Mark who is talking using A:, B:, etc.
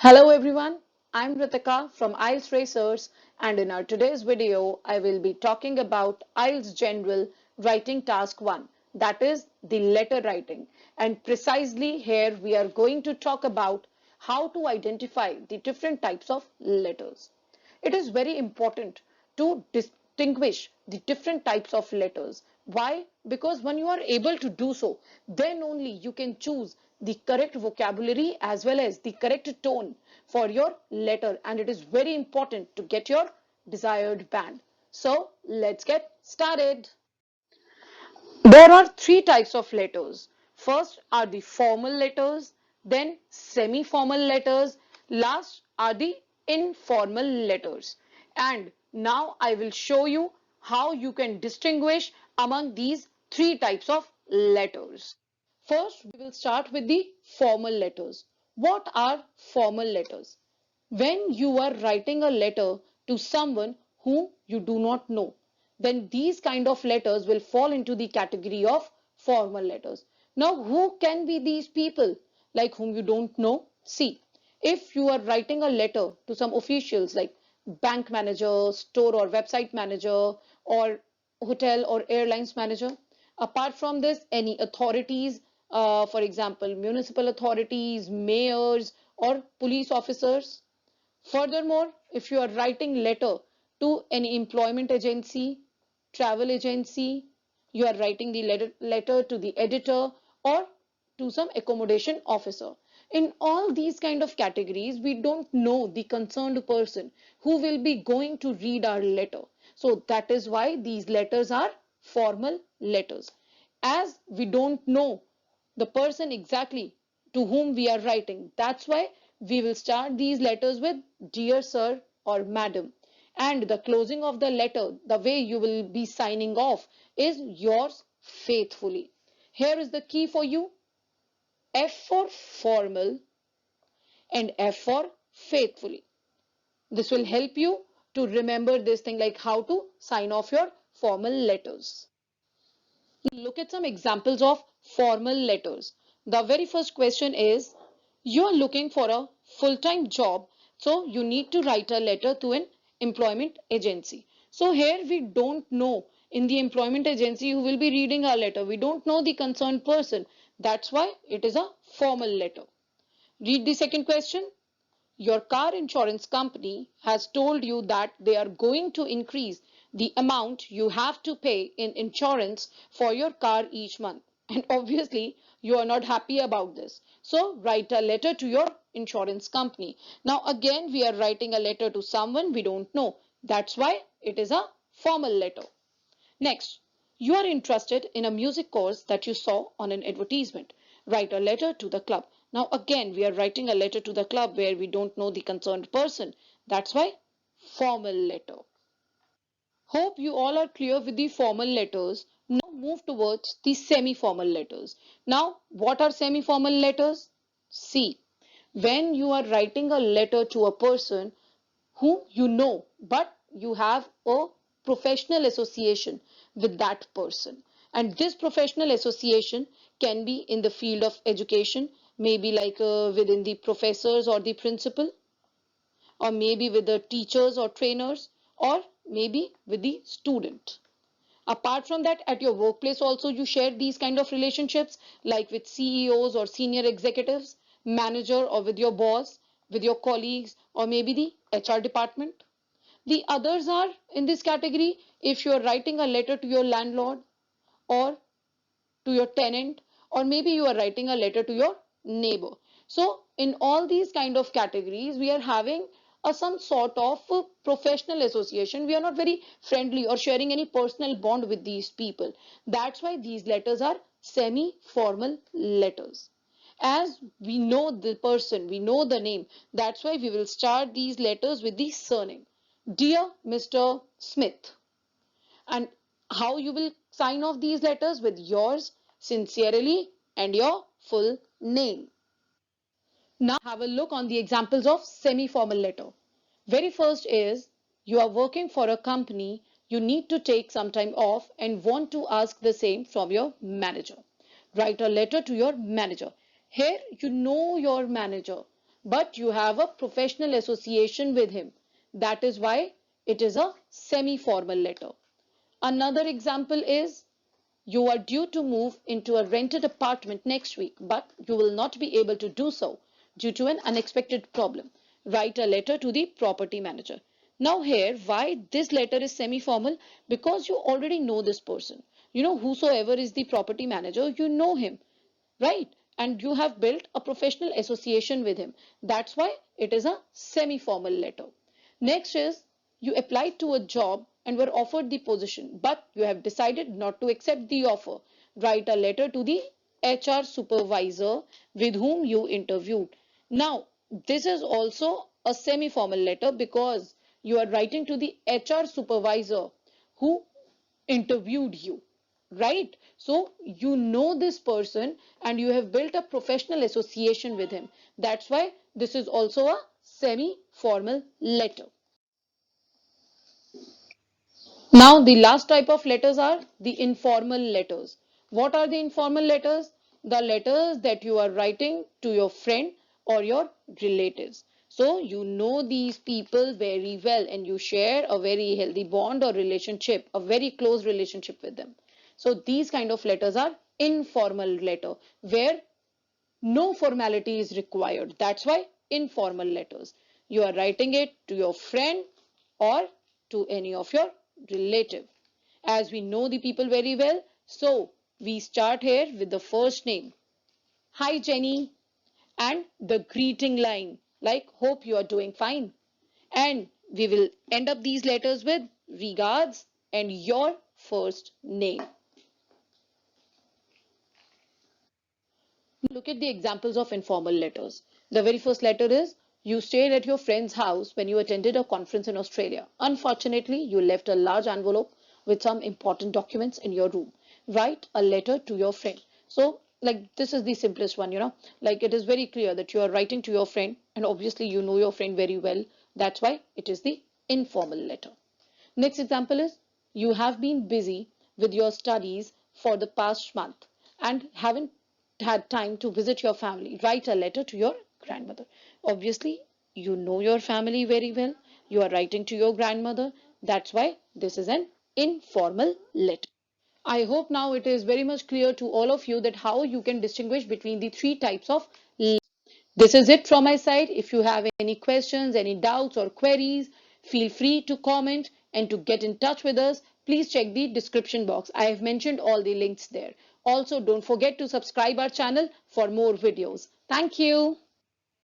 A: Hello everyone, I'm Ritika from IELTS Racers, and in our today's video I will be talking about IELTS General Writing Task 1, that is the letter writing. And precisely here we are going to talk about how to identify the different types of letters. It is very important to distinguish the different types of letters. Why? Because when you are able to do so, then only you can choose the correct vocabulary as well as the correct tone for your letter, and it is very important to get your desired band. So let's get started. There are three types of letters. First are the formal letters, then semi-formal letters, last are the informal letters. And now I will show you how you can distinguish among these three types of letters. First, we will start with the formal letters. What are formal letters? When you are writing a letter to someone whom you do not know, then these kind of letters will fall into the category of formal letters. Now, who can be these people like whom you don't know? See, if you are writing a letter to some officials like bank manager, store or website manager, or hotel or airlines manager, apart from this, any authorities, for example, municipal authorities, mayors, or police officers. Furthermore, if you are writing letter to any employment agency, travel agency, you are writing the letter to the editor or to some accommodation officer. In all these kind of categories, we don't know the concerned person who will be going to read our letter. So that is why these letters are formal letters. As we don't know the person exactly to whom we are writing, that's why we will start these letters with dear sir or madam. And the closing of the letter, the way you will be signing off, is yours faithfully. Here is the key for you: F for formal and F for faithfully. This will help you to remember this thing, like how to sign off your formal letters. Look at some examples of formal letters. The very first question is, you are looking for a full-time job, so you need to write a letter to an employment agency. So here we don't know in the employment agency who will be reading our letter. We don't know the concerned person. That's why it is a formal letter. Read the second question. Your car insurance company has told you that they are going to increase the amount you have to pay in insurance for your car each month. And obviously, you are not happy about this. So, write a letter to your insurance company. Now, again, we are writing a letter to someone we don't know. That's why it is a formal letter. Next, you are interested in a music course that you saw on an advertisement. Write a letter to the club. Now again, we are writing a letter to the club where we don't know the concerned person. That's why formal letter. Hope you all are clear with the formal letters. Now move towards the semi-formal letters. Now, what are semi-formal letters? See, when you are writing a letter to a person whom you know, but you have a professional association with that person. And this professional association can be in the field of education, maybe like within the professors or the principal, or maybe with the teachers or trainers, or maybe with the student. Apart from that, at your workplace also you share these kind of relationships, like with CEOs or senior executives, manager, or with your boss, with your colleagues, or maybe the HR department. The others are in this category if you are writing a letter to your landlord or to your tenant, or maybe you are writing a letter to your neighbor. So in all these kind of categories, we are having some sort of professional association. We are not very friendly or sharing any personal bond with these people. That's why these letters are semi-formal letters. As we know the person, we know the name, that's why we will start these letters with the surname. Dear Mr. Smith. And how you will sign off these letters? With yours sincerely and your full name. Now have a look on the examples of semi-formal letter. Very first is, you are working for a company, you need to take some time off and want to ask the same from your manager. Write a letter to your manager. Here you know your manager. but you have a professional association with him. That is why it is a semi-formal letter. Another example is you are due to move into a rented apartment next week, but you will not be able to do so due to an unexpected problem. Write a letter to the property manager. Now here, why this letter is semi-formal? Because you already know this person. You know, whosoever is the property manager, you know him, right? And you have built a professional association with him. That's why it is a semi-formal letter. Next is you applied to a job and were offered the position, but you have decided not to accept the offer. Write a letter to the HR supervisor with whom you interviewed. Now, this is also a semi-formal letter because you are writing to the HR supervisor who interviewed you, right? So you know this person and you have built a professional association with him. That's why this is also a semi-formal letter. Now the last type of letters are the informal letters. What are the informal letters? The letters that you are writing to your friend or your relatives. So you know these people very well and you share a very healthy bond or relationship, a very close relationship with them. So these kind of letters are informal letter where no formality is required. That's why informal letters. You are writing it to your friend or to any of your relative. As we know the people very well, so we start here with the first name. Hi Jenny, and the greeting line like hope you are doing fine. And we will end up these letters with regards and your first name. Look at the examples of informal letters. The very first letter is you stayed at your friend's house when you attended a conference in Australia. Unfortunately, you left a large envelope with some important documents in your room. Write a letter to your friend. So, like, this is the simplest one, like, it is very clear that you are writing to your friend, and obviously, you know your friend very well. That's why it is the informal letter. Next example is you have been busy with your studies for the past month and haven't had time to visit your family. Write a letter to your grandmother. Obviously, you know your family very well. You are writing to your grandmother. That's why this is an informal letter. I hope now it is very much clear to all of you that how you can distinguish between the three types of letters. This is it from my side. If you have any questions, any doubts or queries, feel free to comment and to get in touch with us. Please check the description box. I have mentioned all the links there. Also, don't forget to subscribe our channel for more videos. Thank you.